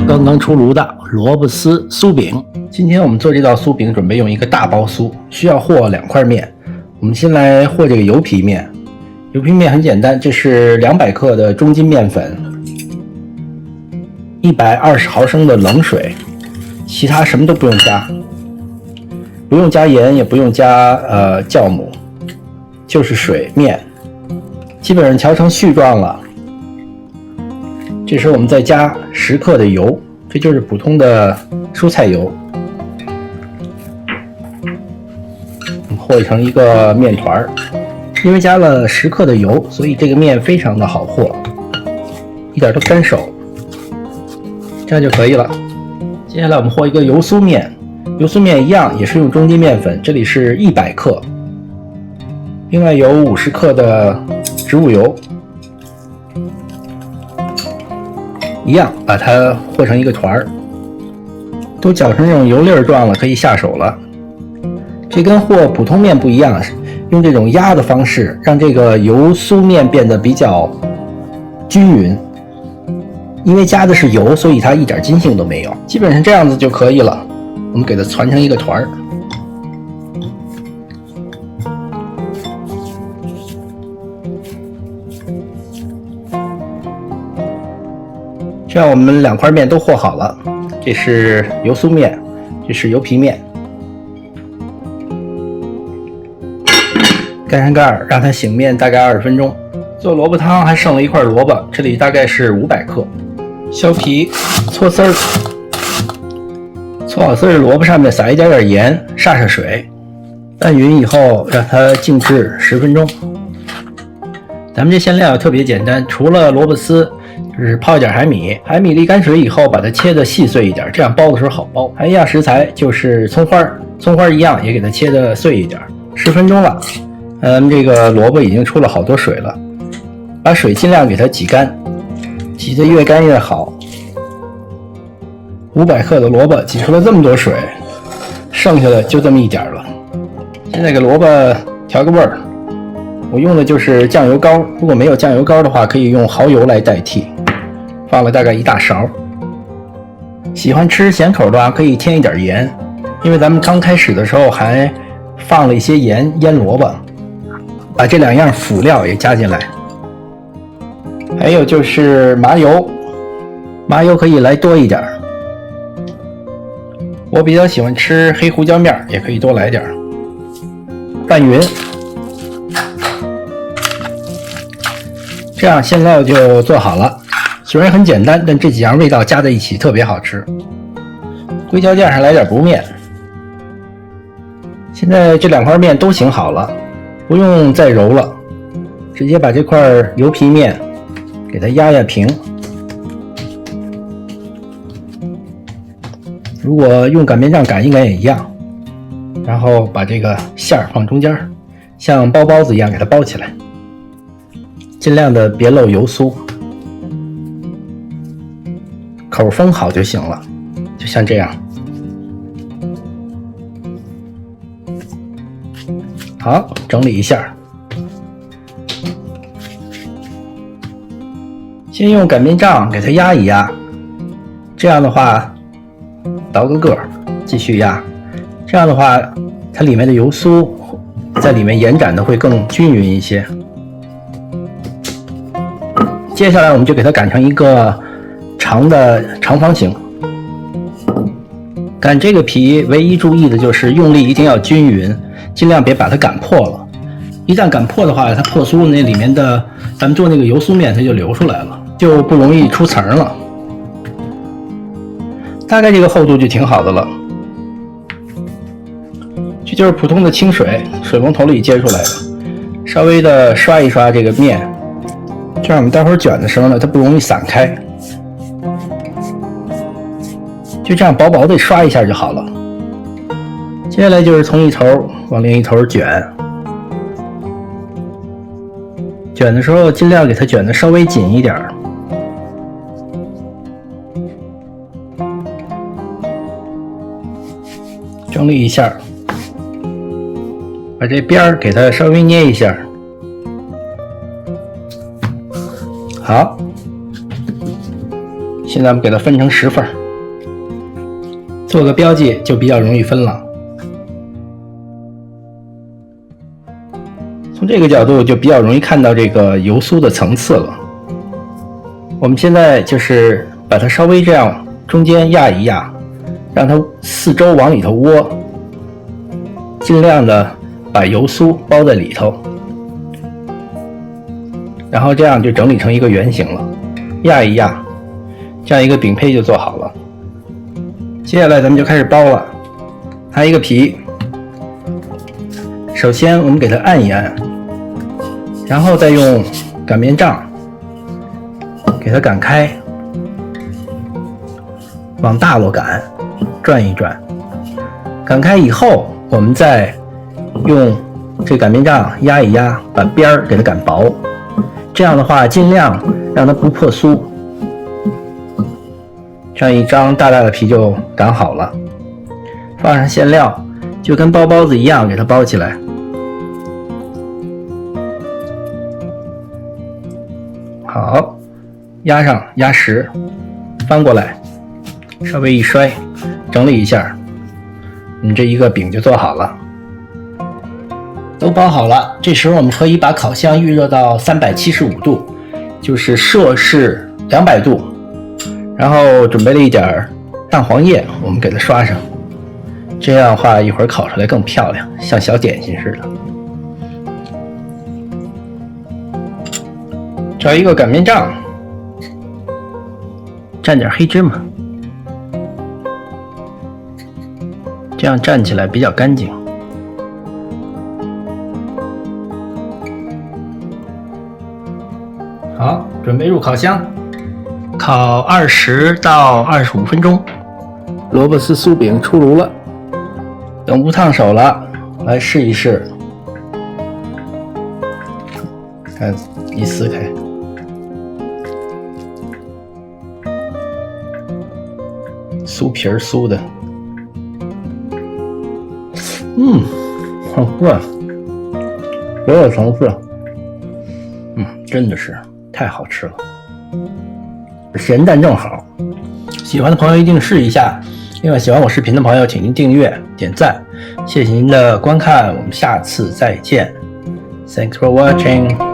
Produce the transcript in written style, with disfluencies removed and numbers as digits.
刚刚出炉的萝卜丝酥饼。今天我们做这道酥饼，准备用一个大包酥，需要和2块面。我们先来和这个油皮面。油皮面很简单，这是200克的中筋面粉，120毫升的冷水，其他什么都不用加，不用加盐，也不用加酵母，就是水面，基本上调成絮状了。这时候我们再加10克的油，这就是普通的蔬菜油，和成一个面团。因为加了10克的油，所以这个面非常的好和，一点都不干手，这样就可以了。接下来我们和一个油酥面，油酥面一样也是用中筋面粉，这里是100克，另外有50克的植物油，一样把它和成一个团儿，都搅成这种油粒状了，可以下手了。这跟和普通面不一样，用这种压的方式，让这个油酥面变得比较均匀。因为加的是油，所以它一点筋性都没有。基本上这样子就可以了。我们给它攒成一个团儿。这样我们2块面都和好了。这是油酥面，这是油皮面。盖上盖儿，让它醒面大概20分钟。做萝卜汤还剩了一块萝卜，这里大概是500克。削皮，搓丝儿，搓好丝儿，萝卜上面撒一点点盐，煞水，拌匀以后让它静置10分钟。咱们这馅料特别简单，除了萝卜丝，就是泡一点海米，海米沥干水以后把它切得细碎一点，这样包的时候好包。还一样食材就是葱花，葱花一样也给它切得碎一点。10分钟了。这个萝卜已经出了好多水了，把水尽量给它挤干，挤得越干越好。500克的萝卜挤出了这么多水，剩下的就这么一点了。现在给萝卜调个味儿，我用的就是酱油膏，如果没有酱油膏的话，可以用蚝油来代替，放了大概1大勺。喜欢吃咸口的话，可以添一点盐，因为咱们刚开始的时候还放了一些盐腌萝卜。把这2样辅料也加进来，还有就是麻油，麻油可以来多一点，我比较喜欢吃黑胡椒面，也可以多来点。拌匀，这样馅料就做好了。虽然很简单，但这几样味道加在一起特别好吃。硅胶垫上来点不面。现在这2块面都醒好了。不用再揉了，直接把这块油皮面给它压平。如果用擀面杖擀一擀也一样，然后把这个馅儿放中间，像包包子一样给它包起来，尽量的别漏油酥，口封好就行了，就像这样。好，整理一下。先用擀面杖给它压一压，这样的话，倒个个，继续压。这样的话，它里面的油酥在里面延展的会更均匀一些。接下来我们就给它擀成一个长方形。擀这个皮唯一注意的就是用力一定要均匀。尽量别把它擀破了，一旦擀破的话，它破酥那里面的咱们做那个油酥面它就流出来了，就不容易出层了。大概这个厚度就挺好的了。这就是普通的清水，水龙头里接出来的，稍微的刷一刷这个面，这样我们待会儿卷的时候呢，它不容易散开。就这样薄薄的刷一下就好了。接下来就是从一头往另一头卷，卷的时候尽量给它卷得稍微紧一点，整理一下，把这边儿给它稍微捏一下，好，现在我们给它分成10份，做个标记就比较容易分了。从这个角度就比较容易看到这个油酥的层次了。我们现在就是把它稍微这样中间压一压，让它四周往里头窝，尽量的把油酥包在里头，然后这样就整理成一个圆形了。压一压，这样一个饼胚就做好了。接下来咱们就开始包了。还有一个皮，首先我们给它按一按，然后再用擀面杖给它擀开，往大了擀，转一转。擀开以后，我们再用这擀面杖压一压，把边儿给它擀薄。这样的话，尽量让它不破酥。这样一张大大的皮就擀好了，放上馅料，就跟包包子一样，给它包起来。好，压上压实，翻过来，稍微一摔，整理一下，你这一个饼就做好了。都包好了，这时候我们可以把烤箱预热到375度，就是摄氏200度。然后准备了一点蛋黄液，我们给它刷上，这样的话一会儿烤出来更漂亮，像小点心似的。找一个擀面杖，蘸点黑芝麻，这样蘸起来比较干净。好，准备入烤箱，烤20到25分钟。萝卜丝酥饼出炉了，等不烫手了，来试一试。看，一撕开，酥皮儿酥的，好喝，有点层次，真的是太好吃了，咸淡正好。喜欢的朋友一定试一下。另外，喜欢我视频的朋友，请您订阅、点赞，谢谢您的观看，我们下次再见。Thanks for watching.